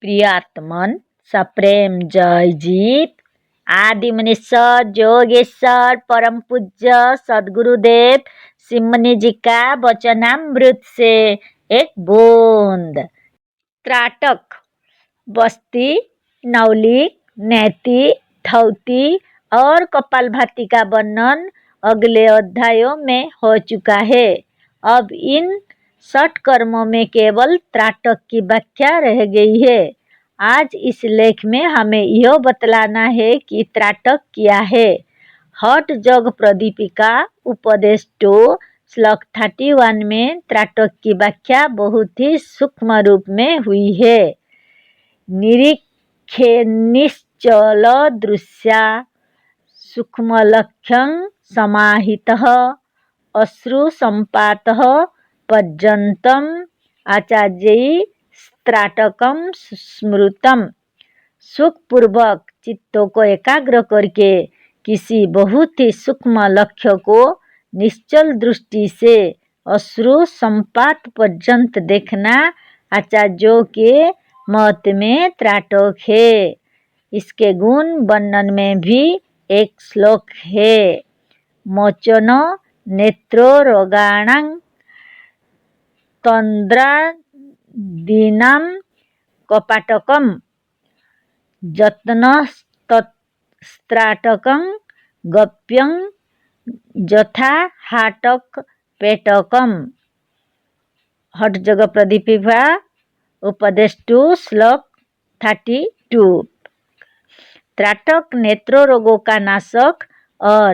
प्रियात्मन सप्रेम जय जीत आदि मनीश्वर जोगेश्वर परम पूज्य सदगुरुदेव सिमनी जी का वचनामृत से एक बूंद। त्राटक बस्ती, नवलिक, नैति, धौती और कपालभाति का वर्णन अगले अध्यायों में हो चुका है। अब इन 6 कर्मों में केवल त्राटक की व्याख्या रह गई है। आज इस लेख में हमें यह बतलाना है कि त्राटक क्या है। हठ योग प्रदीपिका उपदेश 2 श्लोक 31 में त्राटक की व्याख्या बहुत ही सूक्ष्म रूप में हुई है। निरीक्षे निश्चल दृश्या सूक्ष्मलक्ष्यं समाहितः अश्रु संपातः पर्यन्तम् आचार्यै त्राटकम स्मृतम। सुखपूर्वक चित्तों को एकाग्र करके किसी बहुत ही सूक्ष्म लक्ष्य को निश्चल दृष्टि से अश्रु संपात पर्यंत देखना आचार्यों के मत में त्राटक है। इसके गुण वर्णन में भी एक श्लोक है। मोचन नेत्रो रोगाणां तंद्रादीनां कपाटकम जत्नस्त्राटकं गप्यं यथा हाटक पेटकम। हठ जग प्रदीपिका उपदेश 2 श्लोक 32। त्राटक नेत्रों रोगों का नाशक और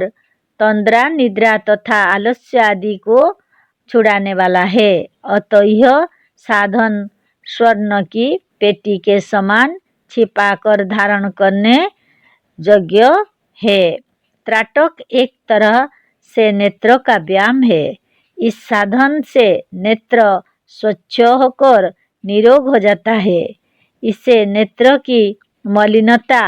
तंद्रा निद्रा तथा आलस्य आदि को छुड़ाने वाला है। अतः यह साधन स्वर्ण की पेटी के समान छिपाकर धारण करने योग्य है। त्राटक एक तरह से नेत्र का व्यायाम है। इस साधन से नेत्र स्वच्छ होकर निरोग हो जाता है। इससे नेत्र की मलिनता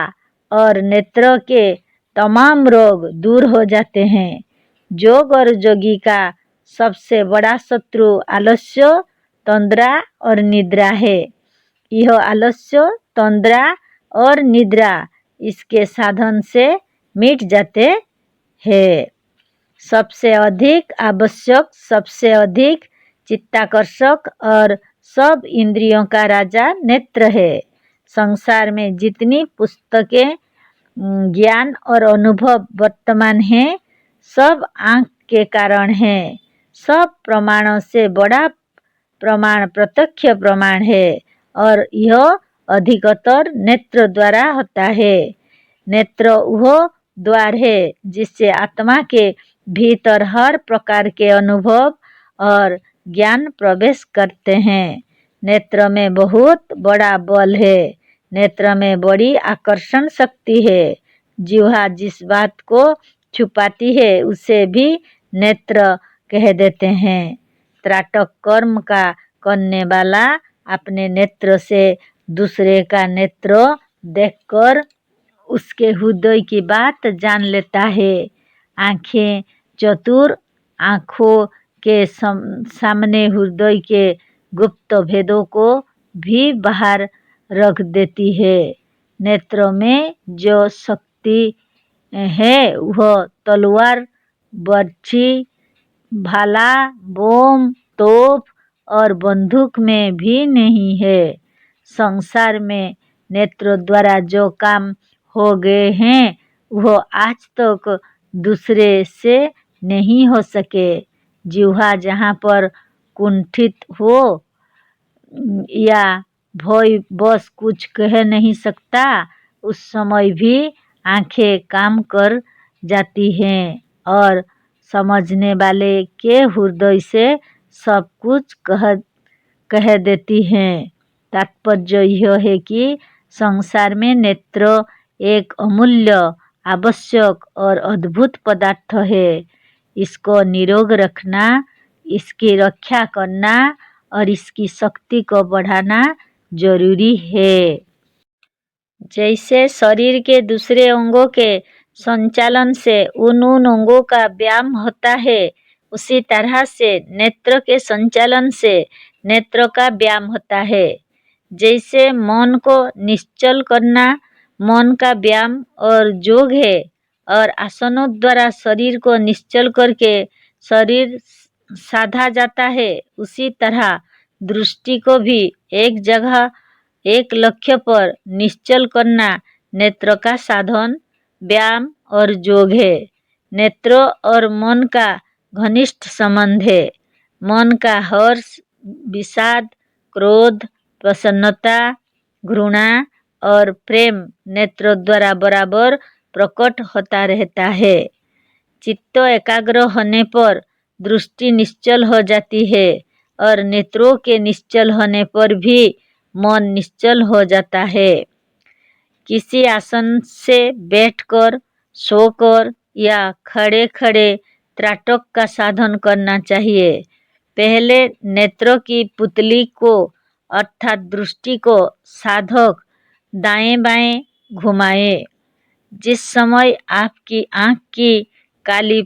और नेत्र के तमाम रोग दूर हो जाते हैं। योग और योगी का सबसे बड़ा शत्रु आलस्य, तंद्रा और निद्रा है। यह आलस्य, तंद्रा और निद्रा इसके साधन से मिट जाते हैं। सबसे अधिक आवश्यक, सबसे अधिक चित्ताकर्षक और सब इंद्रियों का राजा नेत्र है। संसार में जितनी पुस्तकें, ज्ञान और अनुभव वर्तमान हैं, सब आँख के कारण हैं। सब प्रमाणों से बड़ा प्रमाण प्रत्यक्ष प्रमाण है और यह अधिकतर नेत्र द्वारा होता है। नेत्र वह द्वार है जिससे आत्मा के भीतर हर प्रकार के अनुभव और ज्ञान प्रवेश करते हैं। नेत्र में बहुत बड़ा बल है। नेत्र में बड़ी आकर्षण शक्ति है। जिह्वा जिस बात को छुपाती है उसे भी नेत्र कह देते हैं। त्राटक कर्म का करने वाला अपने नेत्र से दूसरे का नेत्र देखकर उसके हृदय की बात जान लेता है। आँखें चतुर आँखों के सामने हृदय के गुप्त भेदों को भी बाहर रख देती है। नेत्रों में जो शक्ति है वह तलवार, बर्छी, भाला, बोम, तोप और बंदूक में भी नहीं है। संसार में नेत्रों द्वारा जो काम हो गए हैं वह आज तक दूसरे से नहीं हो सके। जिह्वा जहाँ पर कुंठित हो या भय बस कुछ कह नहीं सकता उस समय भी आँखें काम कर जाती हैं और समझने वाले के हृदय से सब कुछ कह देती हैं। तात्पर्य यह है कि संसार में नेत्र एक अमूल्य, आवश्यक और अद्भुत पदार्थ है। इसको निरोग रखना, इसकी रक्षा करना और इसकी शक्ति को बढ़ाना जरूरी है। जैसे शरीर के दूसरे अंगों के संचालन से उन अंगों का व्यायाम होता है, उसी तरह से नेत्र के संचालन से नेत्र का व्यायाम होता है। जैसे मन को निश्चल करना मन का व्यायाम और योग है और आसनों द्वारा शरीर को निश्चल करके शरीर साधा जाता है, उसी तरह दृष्टि को भी एक जगह एक लक्ष्य पर निश्चल करना नेत्र का साधन व्यायाम और योग है। नेत्रों और मन का घनिष्ठ संबंध है। मन का हर्ष, विषाद, क्रोध, प्रसन्नता, घृणा और प्रेम नेत्रों द्वारा बराबर प्रकट होता रहता है। चित्त एकाग्र होने पर दृष्टि निश्चल हो जाती है और नेत्रों के निश्चल होने पर भी मन निश्चल हो जाता है। किसी आसन से बैठकर, सोकर या खड़े खड़े त्राटक का साधन करना चाहिए। पहले नेत्रों की पुतली को अर्थात दृष्टि को साधक दाएं बाएं घुमाए। जिस समय आपकी आँख की काली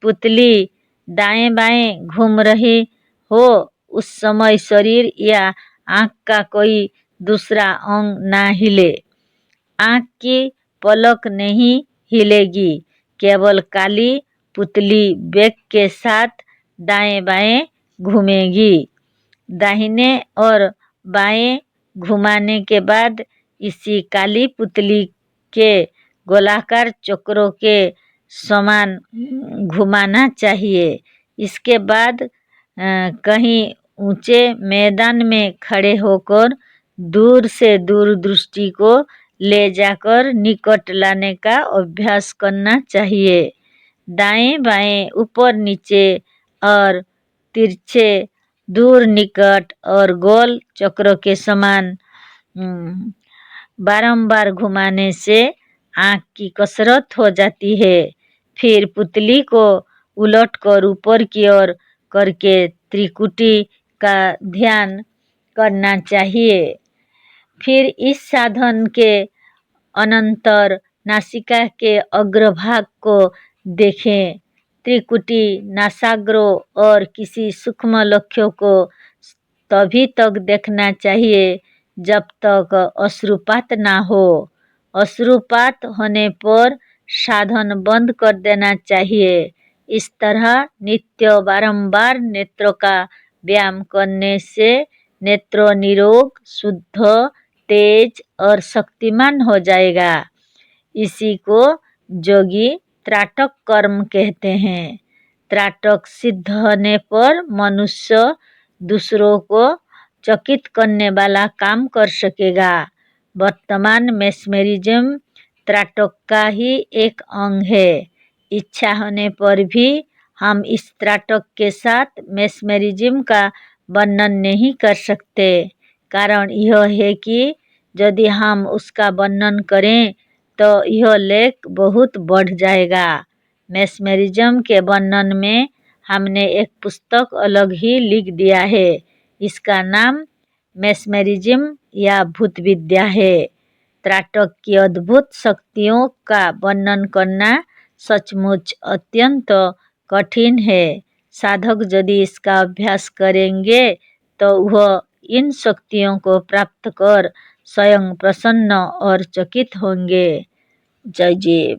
पुतली दाएं बाएं घूम रही हो, उस समय शरीर या आँख का कोई दूसरा अंग ना हिले। आँख की पलक नहीं हिलेगी, केवल काली पुतली वेग के साथ दाएं बाएं घूमेगी। दाहिने और बाएं घुमाने के बाद इसी काली पुतली के गोलाकार चक्रों के समान घुमाना चाहिए। इसके बाद कहीं ऊंचे मैदान में खड़े होकर दूर से दूर दृष्टि को ले जाकर निकट लाने का अभ्यास करना चाहिए। दाएं बाएं ऊपर नीचे और तिरछे दूर निकट और गोल चक्र के समान बारंबार घुमाने से आँख की कसरत हो जाती है। फिर पुतली को उलटकर ऊपर की ओर करके त्रिकुटी का ध्यान करना चाहिए। फिर इस साधन के अनंतर नासिका के अग्रभाग को देखें। त्रिकुटी, नासाग्र और किसी सूक्ष्म लक्ष्यों को तभी तक देखना चाहिए जब तक अश्रुपात ना हो। अश्रुपात होने पर साधन बंद कर देना चाहिए। इस तरह नित्य बारंबार नेत्रों का व्यायाम करने से नेत्र निरोग, शुद्ध, तेज और शक्तिमान हो जाएगा। इसी को योगी त्राटक कर्म कहते हैं। त्राटक सिद्ध होने पर मनुष्य दूसरों को चकित करने वाला काम कर सकेगा। वर्तमान मेस्मेरिज्म त्राटक का ही एक अंग है। इच्छा होने पर भी हम इस त्राटक के साथ मेस्मेरिज्म का वर्णन नहीं कर सकते। कारण यह है कि यदि हम उसका वर्णन करें तो यह लेख बहुत बढ़ जाएगा। मेस्मेरिज्म के वर्णन में हमने एक पुस्तक अलग ही लिख दिया है। इसका नाम मेस्मेरिज्म या भूत विद्या है। त्राटक की अद्भुत शक्तियों का वर्णन करना सचमुच अत्यंत कठिन है। साधक यदि इसका अभ्यास करेंगे तो वह इन शक्तियों को प्राप्त कर स्वयं प्रसन्न और चकित होंगे। जय जीव।